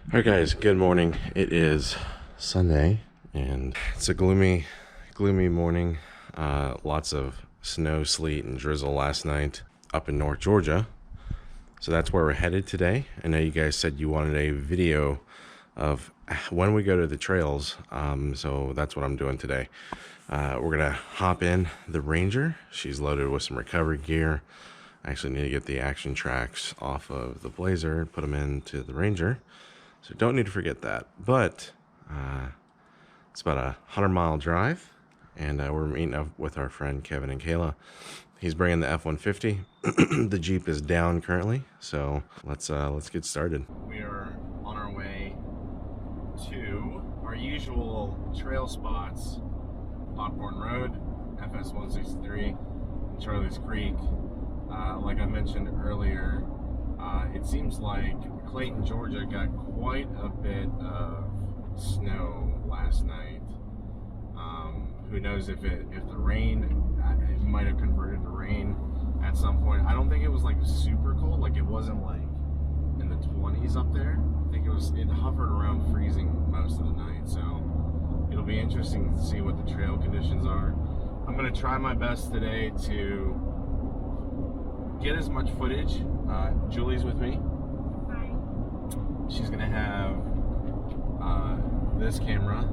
Alright guys, good morning. It is Sunday and it's a gloomy morning. Lots of snow, sleet, and drizzle last night up in North Georgia. So that's where we're headed today. I know you guys said you wanted a video of when we go to the trails, so that's what I'm doing today. We're gonna hop in the Ranger. She's loaded with some recovery gear. I actually need to get the action tracks off of the Blazer and put them into the Ranger. So don't need to forget that. But it's about a 100-mile drive, and we're meeting up with our friend Kevin and Kayla. He's bringing the F-150. The Jeep is down currently, so let's get started. We are on our way to our usual trail spots: Popcorn Road, FS 163, and Charlie's Creek. Like I mentioned earlier, it seems like Clayton, Georgia got quite a bit of snow last night. Who knows if the rain, it might have converted to rain at some point. I don't think it was like super cold, like it wasn't like in the 20s up there. I think it hovered around freezing most of the night, so it'll be interesting to see what the trail conditions are. I'm gonna try my best today to get as much footage. Julie's with me. Hi. She's gonna have this camera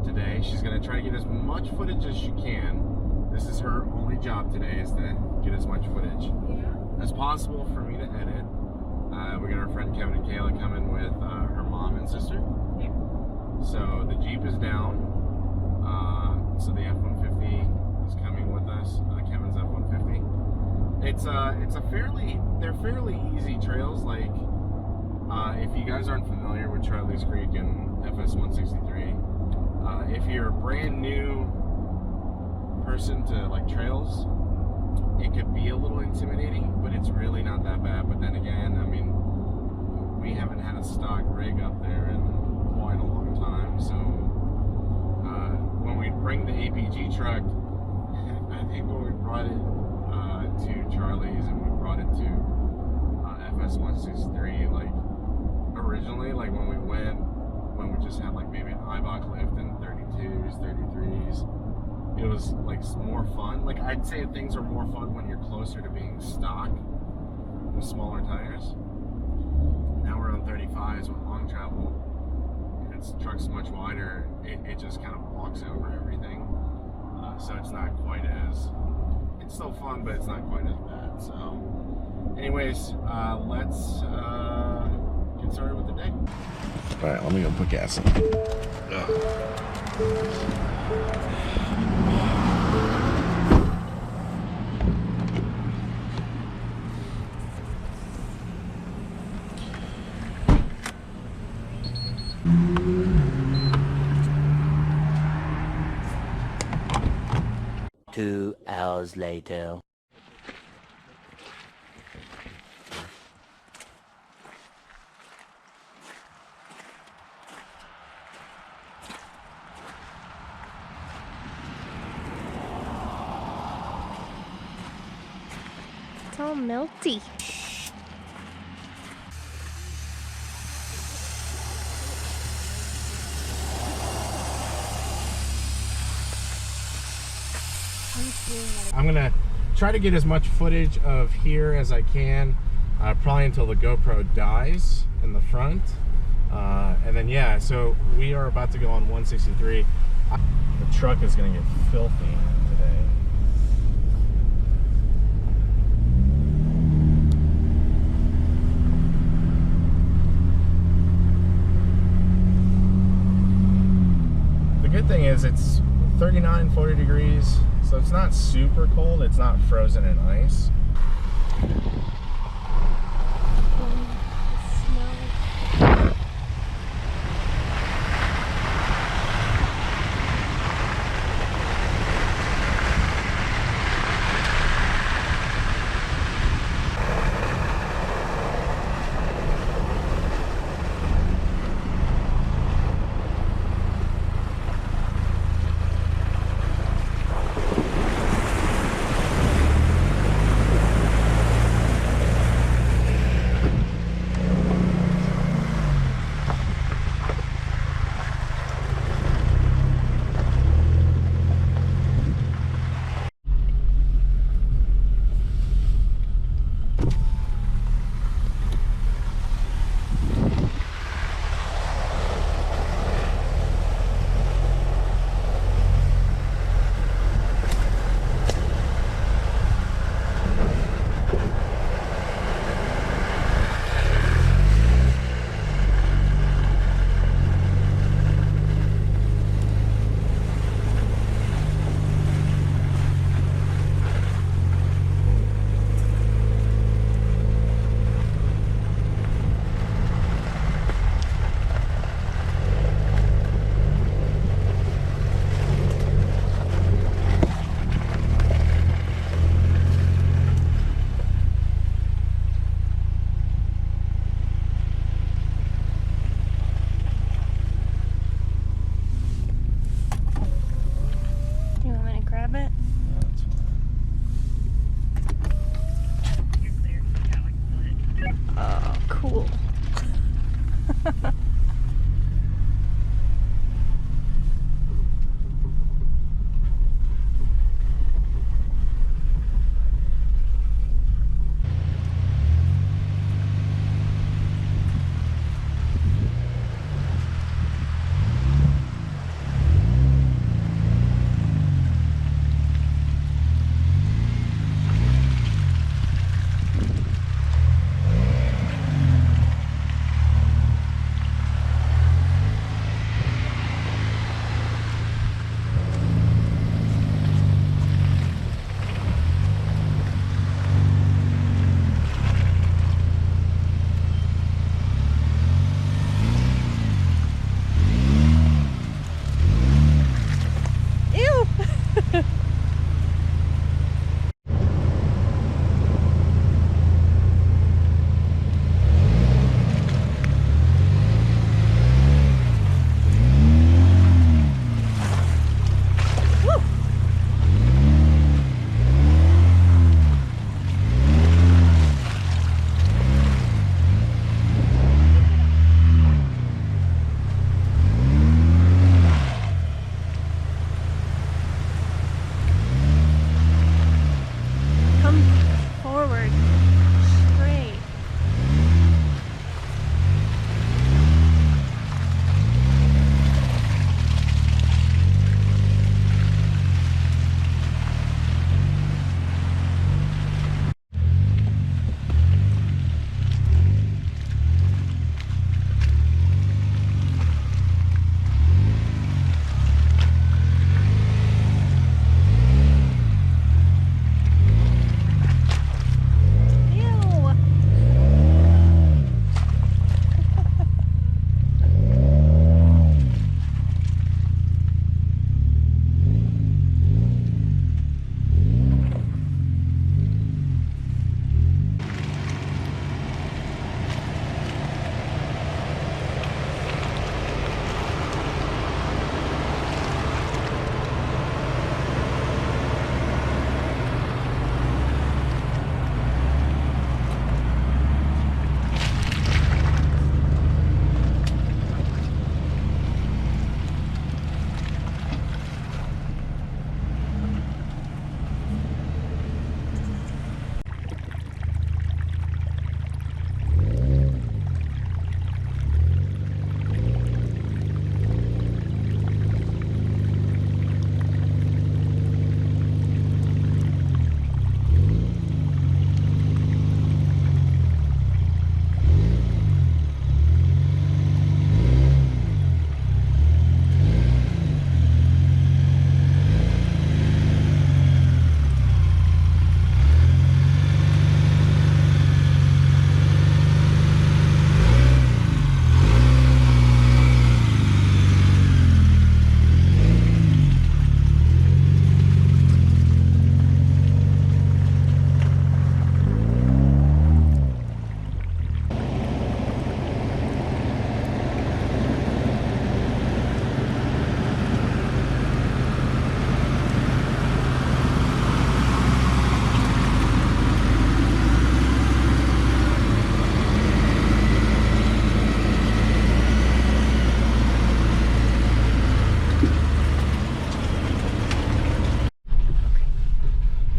today. She's gonna try to get as much footage as she can. This is her only job today, is to get as much footage as possible for me to edit. We got our friend Kevin and Kayla coming with her mom and sister. Yeah. So the Jeep is down. So the F-150 is coming with us. Kevin's F-150. They're fairly easy trails. Like, if you guys aren't familiar with Charlie's Creek and FS 163, if you're a brand new person to like trails, it could be a little intimidating, but it's really not that bad. But then again, I mean, we haven't had a stock rig up there in quite a long time, so when we bring the APG truck, I think when we brought it to Charlie's and we brought it to FS 163, like originally, like when we just had like maybe an IBOC lift in 32s, 33s, it was like more fun. Like I'd say things are more fun when you're closer to being stock with smaller tires. Now we're on 35s with long travel, and the truck's much wider. It just kind of walks over everything, so it's not quite as, it's still fun, but it's not quite as bad. So anyways, let's get started with the day. All right, let me go put gas in. Two hours later. It's all melty. I'm gonna try to get as much footage of here as I can, probably until the GoPro dies in the front, and then yeah, so we are about to go on 163. The truck is gonna get filthy today. The good thing is it's 39, 40 degrees, so it's not super cold. It's not frozen in ice.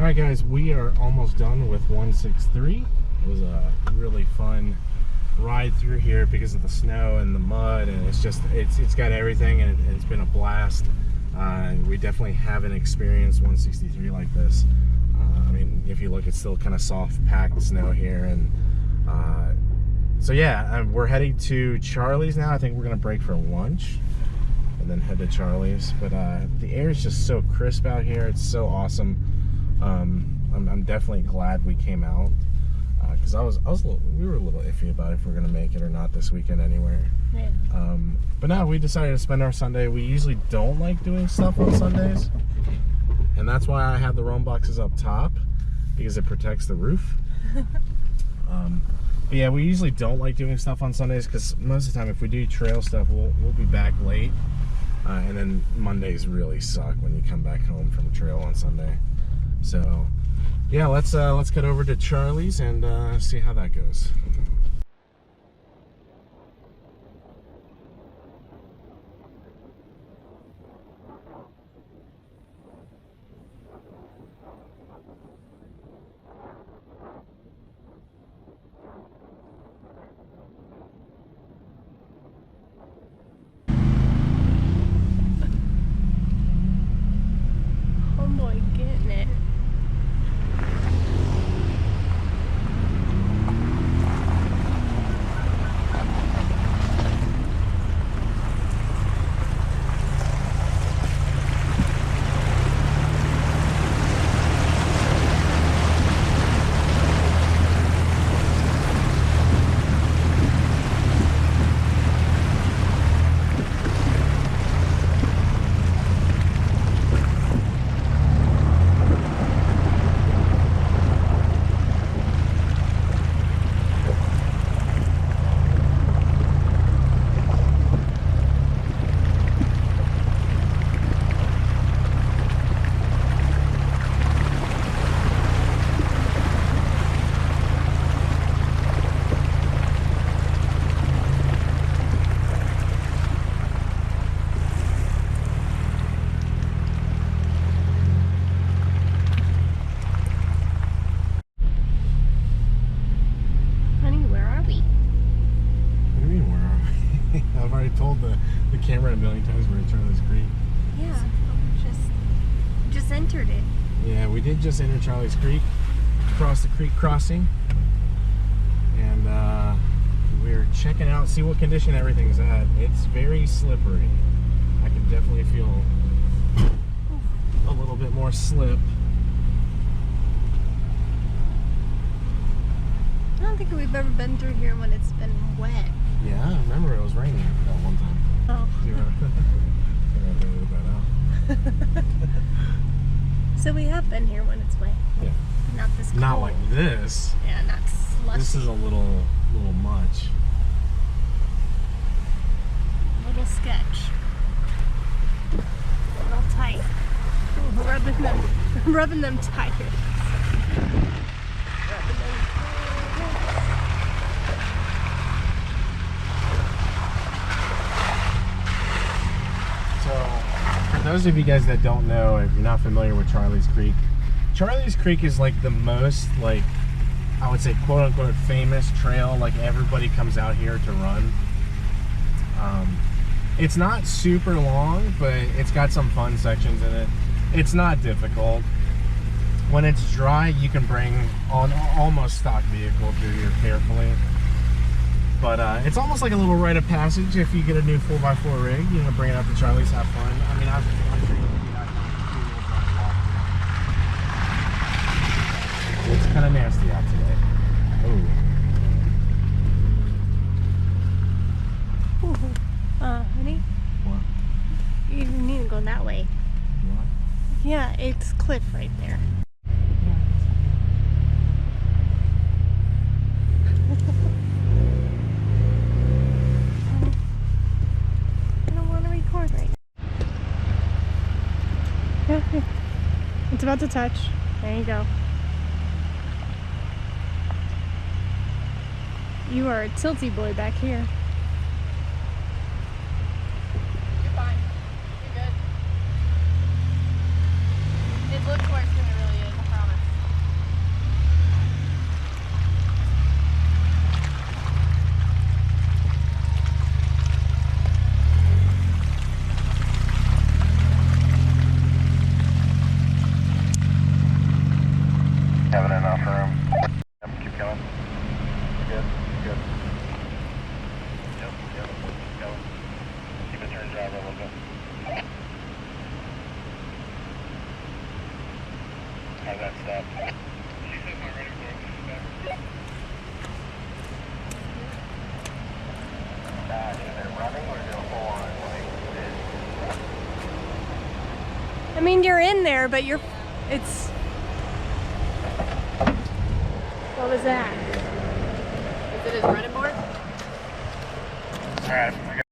Alright guys, we are almost done with 163. It was a really fun ride through here because of the snow and the mud, and it's got everything, and it's been a blast. We definitely haven't experienced 163 like this. I mean, if you look, it's still kind of soft packed snow here, and so yeah, we're heading to Charlie's now. I think we're gonna break for lunch and then head to Charlie's. But the air is just so crisp out here. It's so awesome. I'm definitely glad we came out, because we were a little iffy about if we're gonna make it or not this weekend anywhere. Yeah. But now we decided to spend our Sunday. We usually don't like doing stuff on Sundays, and that's why I have the roam boxes up top, because it protects the roof. But yeah, we usually don't like doing stuff on Sundays because most of the time, if we do trail stuff, we'll be back late, and then Mondays really suck when you come back home from trail on Sunday. So yeah, let's get over to Charlie's and see how that goes. already told the camera a million times we're in Charlie's Creek. Yeah, just entered it. Yeah, we did just enter Charlie's Creek, across the creek crossing, and we're checking out, see what condition everything's at. It's very slippery. I can definitely feel a little bit more slip. I don't think we've ever been through here when it's been wet. Yeah, I remember it was raining that one time. Oh. So we have been here when it's wet. Yeah. Not this cold. Not like this. Yeah, not slushy. This is a little much. Little sketch. A little tight. Ooh, rubbing them tires. For those of you guys that don't know, if you're not familiar with Charlie's Creek is like the most, like, I would say, quote unquote famous trail. Like, everybody comes out here to run. It's not super long, but it's got some fun sections in it. It's not difficult. When it's dry, you can bring on almost stock vehicle through here carefully. But it's almost like a little rite of passage if you get a new 4x4 rig. You know, bring it up to Charlie's, have fun. I mean, I'm sure you'll be out here. It's kind of nasty out today. Honey? What? You need to go that way. What? Yeah, it's cliff right there. I don't want to record right now. Yeah, it's about to touch. There you go. You are a tilty boy back here. You're fine. You're good. It looks worse than it really is, I promise. Having enough room. Keep going. Good. Good. Yep. Keep going. Keep it turn driver a little bit. How's that stop? She says my running board is back. Is it running or is it full on? I mean, you're in there, but it's... What was that? Is it his running board? Alright, we got.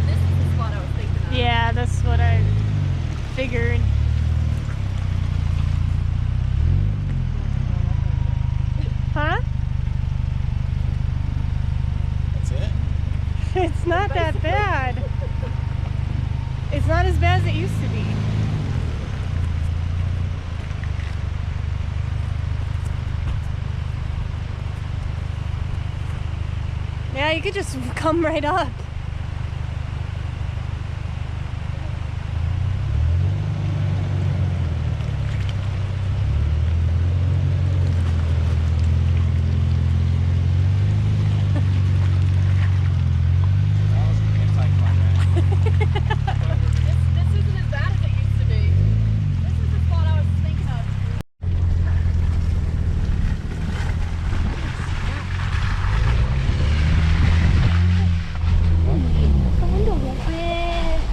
This is the spot I was thinking of. Yeah, that's what I figured. Huh? That's it? It's not that bad. It's not as bad as it used to be. Yeah, you could just come right up. This isn't as bad as it used to be. This is the spot I was thinking of.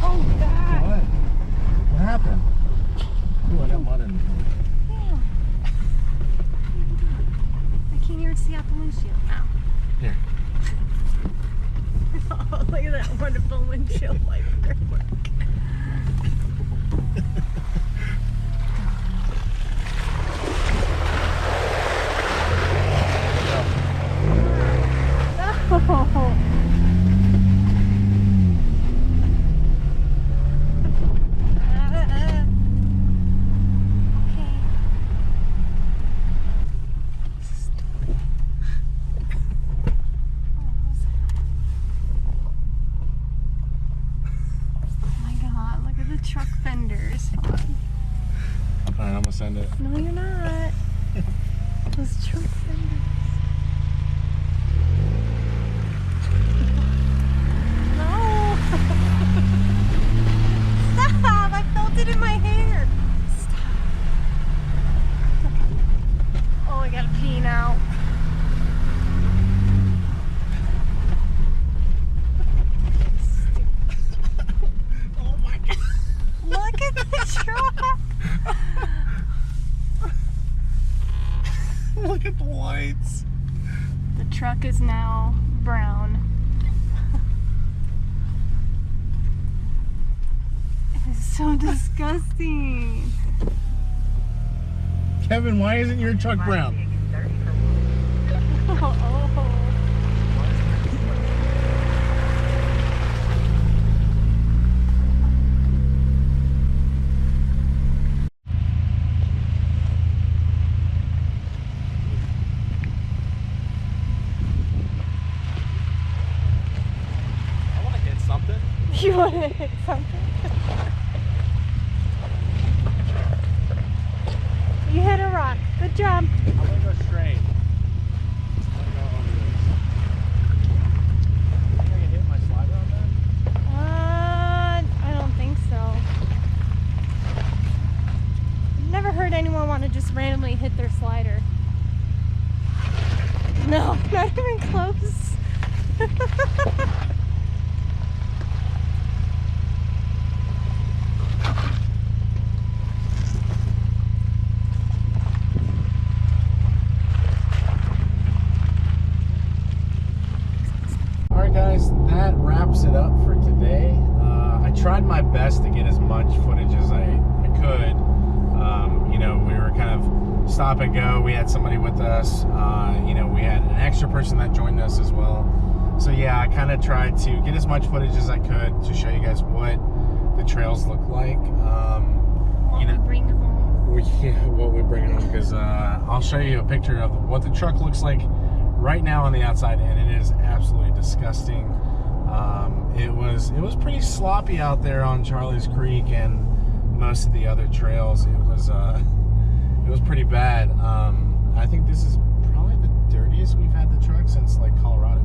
Oh God. What? What happened? Ooh, I got mud in the front. Yeah. I can't even see out the windshield now. Here. Oh, look at that wonderful windshield wiper work. No. Truck fenders. Alright, I'm gonna send it. No, you're not. Those truck fenders. No. Stop! I felt it in my hair. Stop. Oh, I gotta pee now. Look at the truck! Look at the lights. The truck is now brown. It is so disgusting. Kevin, why isn't your truck brown? Oh. You want to hit something? You hit a rock. Good job. I'm gonna go straight. I'm gonna go over this. Think I can hit my slider on that? I don't think so. Never heard anyone want to just randomly hit their slider. No, not even close. Guys, that wraps it up for today. I tried my best to get as much footage as I could. You know, we were kind of stop and go. We had somebody with us. You know, we had an extra person that joined us as well. So yeah, I kind of tried to get as much footage as I could to show you guys what the trails look like. You know, bring home. What we bring home, because I'll show you a picture of what the truck looks like right now on the outside, and it is absolutely disgusting. It was pretty sloppy out there on Charlie's Creek and most of the other trails. It was pretty bad. I think this is probably the dirtiest we've had the truck since like Colorado.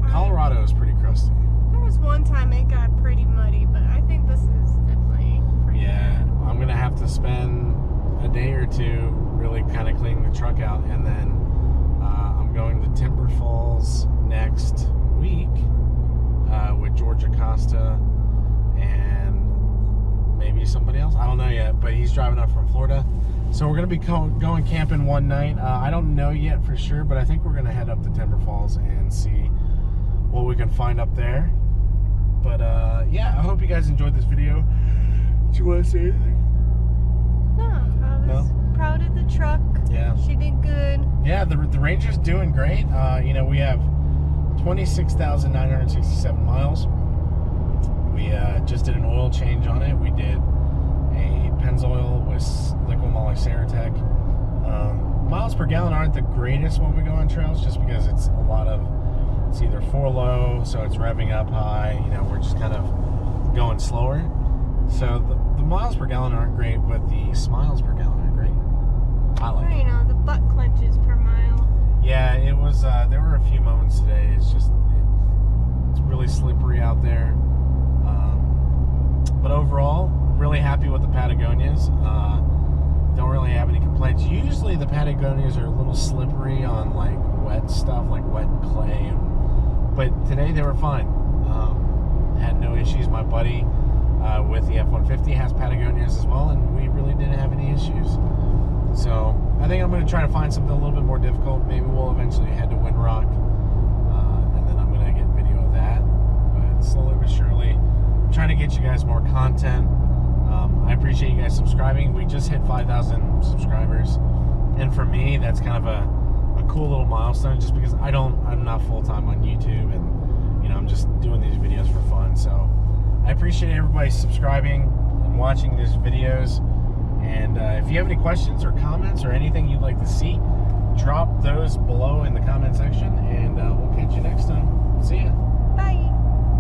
Colorado is pretty crusty. There was one time it got pretty muddy, but I think this is definitely pretty bad. I'm gonna have to spend a day or two really kind of cleaning the truck out, and then I'm going to Timber Falls next week with George Acosta and maybe somebody else. I don't know yet, but he's driving up from Florida. So we're going to be going camping one night. I don't know yet for sure, but I think we're going to head up to Timber Falls and see what we can find up there. But yeah, I hope you guys enjoyed this video. Do you want to say anything? No, I was proud of the truck. Yeah. She did good. Yeah, the Ranger's doing great. You know, we have 26,967 miles. We just did an oil change on it. We did a Pennzoil with Liqui-Moly Ceratec. Miles per gallon aren't the greatest when we go on trails, just because it's it's either 4 low, so it's revving up high. You know, we're just kind of going slower. So the miles per gallon aren't great, but the smiles per gallon are great. I like it. You know, the butt clenches per mile. Yeah, it was. There were a few moments today. It's just it's really slippery out there. But overall, really happy with the Patagonias. Don't really have any complaints. Usually the Patagonias are a little slippery on like wet stuff, like wet clay. But today they were fine. Had no issues. My buddy with the F-150 has Patagonias as well, and we really didn't have any issues. So I think I'm going to try to find something a little bit more difficult. Maybe we'll eventually head to Windrock guys more content. I appreciate you guys subscribing. We just hit 5,000 subscribers, and for me, that's kind of a cool little milestone. Just because I'm not full time on YouTube, and you know, I'm just doing these videos for fun. So I appreciate everybody subscribing and watching these videos. And if you have any questions or comments or anything you'd like to see, drop those below in the comment section, and we'll catch you next time. See ya. Bye.